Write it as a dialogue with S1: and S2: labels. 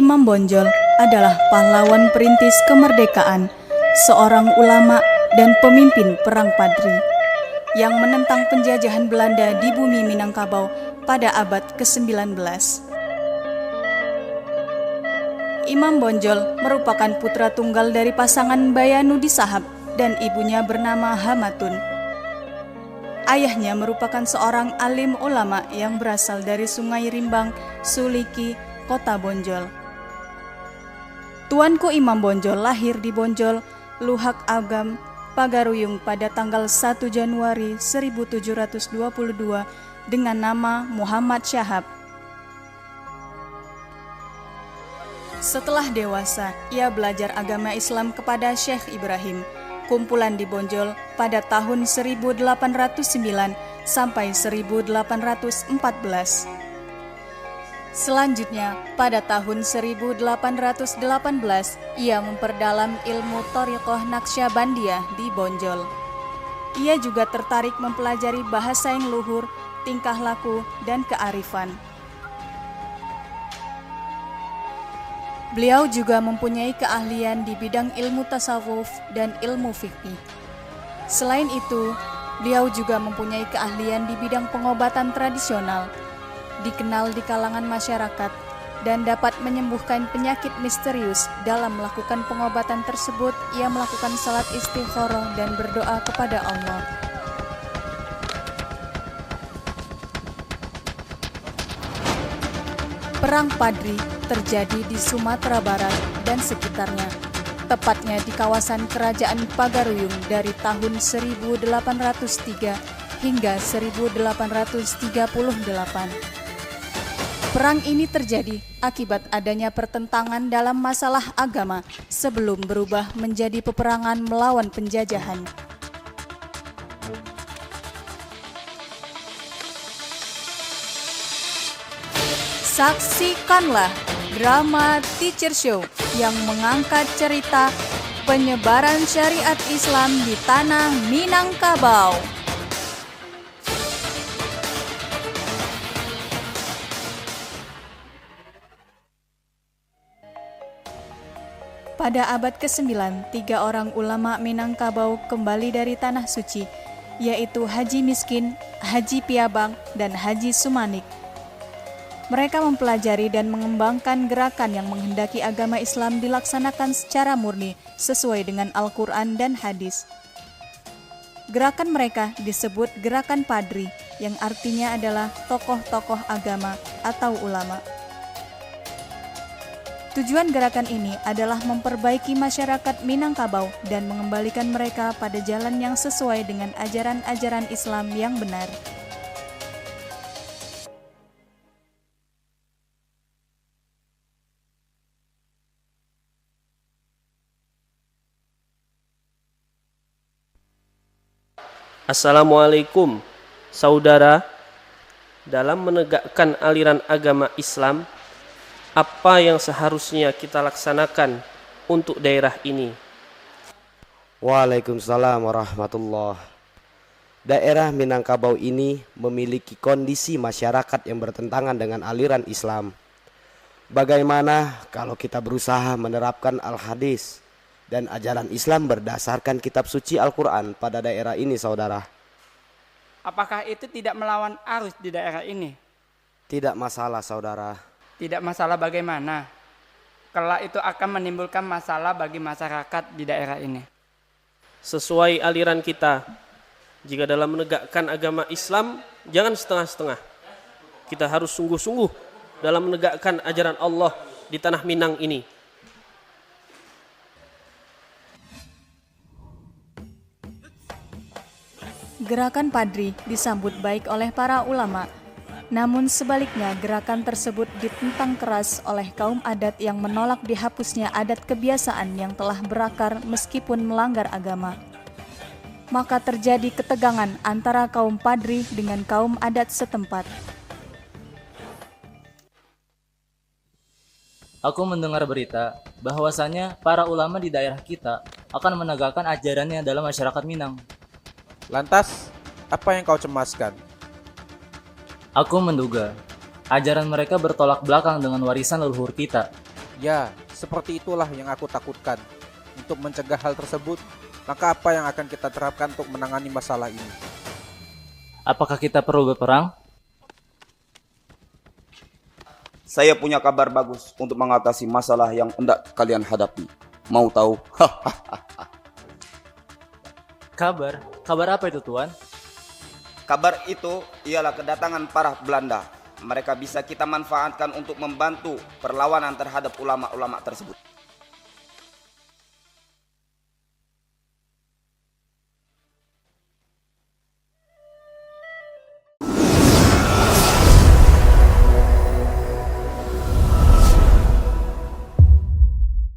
S1: Imam Bonjol adalah pahlawan perintis kemerdekaan, seorang ulama dan pemimpin perang Padri yang menentang penjajahan Belanda di bumi Minangkabau pada abad ke-19. Imam Bonjol merupakan putra tunggal dari pasangan Bayanudi Sahab dan ibunya bernama Hamatun. Ayahnya merupakan seorang alim ulama yang berasal dari Sungai Rimbang, Suliki, Kota Bonjol. Tuanku Imam Bonjol lahir di Bonjol, Luhak Agam, Pagaruyung pada tanggal 1 Januari 1722 dengan nama Muhammad Syahab. Setelah dewasa, ia belajar agama Islam kepada Syekh Ibrahim, kumpulan di Bonjol pada tahun 1809 sampai 1814. Selanjutnya, pada tahun 1818, ia memperdalam ilmu Thariqah Naqsyabandiyah di Bonjol. Ia juga tertarik mempelajari bahasa yang luhur, tingkah laku, dan kearifan. Beliau juga mempunyai keahlian di bidang ilmu tasawuf dan ilmu fikih. Selain itu, beliau juga mempunyai keahlian di bidang pengobatan tradisional, dikenal di kalangan masyarakat, dan dapat menyembuhkan penyakit misterius. Dalam melakukan pengobatan tersebut, ia melakukan salat istikharah dan berdoa kepada Allah. Perang Padri terjadi di Sumatera Barat dan sekitarnya, tepatnya di kawasan Kerajaan Pagaruyung dari tahun 1803 hingga 1838. Perang ini terjadi akibat adanya pertentangan dalam masalah agama sebelum berubah menjadi peperangan melawan penjajahan. Saksikanlah drama Teacher Show yang mengangkat cerita penyebaran syariat Islam di tanah Minangkabau. Pada abad ke-9, 3 orang ulama Minangkabau kembali dari Tanah Suci, yaitu Haji Miskin, Haji Piabang, dan Haji Sumanik. Mereka mempelajari dan mengembangkan gerakan yang menghendaki agama Islam dilaksanakan secara murni sesuai dengan Al-Quran dan hadis. Gerakan mereka disebut Gerakan Padri, yang artinya adalah tokoh-tokoh agama atau ulama. Tujuan gerakan ini adalah memperbaiki masyarakat Minangkabau dan mengembalikan mereka pada jalan yang sesuai dengan ajaran-ajaran Islam yang benar.
S2: Assalamualaikum, saudara. Dalam menegakkan aliran agama Islam, apa yang seharusnya kita laksanakan untuk daerah ini?
S3: Waalaikumsalam warahmatullahi. Daerah Minangkabau ini memiliki kondisi masyarakat yang bertentangan dengan aliran Islam. Bagaimana kalau kita berusaha menerapkan al-hadis dan ajaran Islam berdasarkan kitab suci Al-Quran pada daerah ini, saudara?
S4: Apakah itu tidak melawan arus di daerah ini?
S3: Tidak masalah, saudara.
S4: Tidak masalah bagaimana? Kelak itu akan menimbulkan masalah bagi masyarakat di daerah ini.
S2: Sesuai aliran kita, jika dalam menegakkan agama Islam, jangan setengah-setengah. Kita harus sungguh-sungguh dalam menegakkan ajaran Allah di tanah Minang ini.
S1: Gerakan Padri disambut baik oleh para ulama, namun sebaliknya gerakan tersebut ditentang keras oleh kaum adat yang menolak dihapusnya adat kebiasaan yang telah berakar meskipun melanggar agama. Maka terjadi ketegangan antara kaum Padri dengan kaum adat setempat.
S5: Aku mendengar berita bahwasanya para ulama di daerah kita akan menegakkan ajarannya dalam masyarakat Minang.
S6: Lantas, apa yang kau cemaskan?
S5: Aku menduga ajaran mereka bertolak belakang dengan warisan leluhur kita.
S6: Ya, seperti itulah yang aku takutkan. Untuk mencegah hal tersebut, langkah apa yang akan kita terapkan untuk menangani masalah ini?
S5: Apakah kita perlu berperang?
S7: Saya punya kabar bagus untuk mengatasi masalah yang hendak kalian hadapi. Mau tahu?
S5: Kabar? Kabar apa itu, Tuan?
S7: Kabar itu ialah kedatangan para Belanda. Mereka bisa kita manfaatkan untuk membantu perlawanan terhadap ulama-ulama tersebut.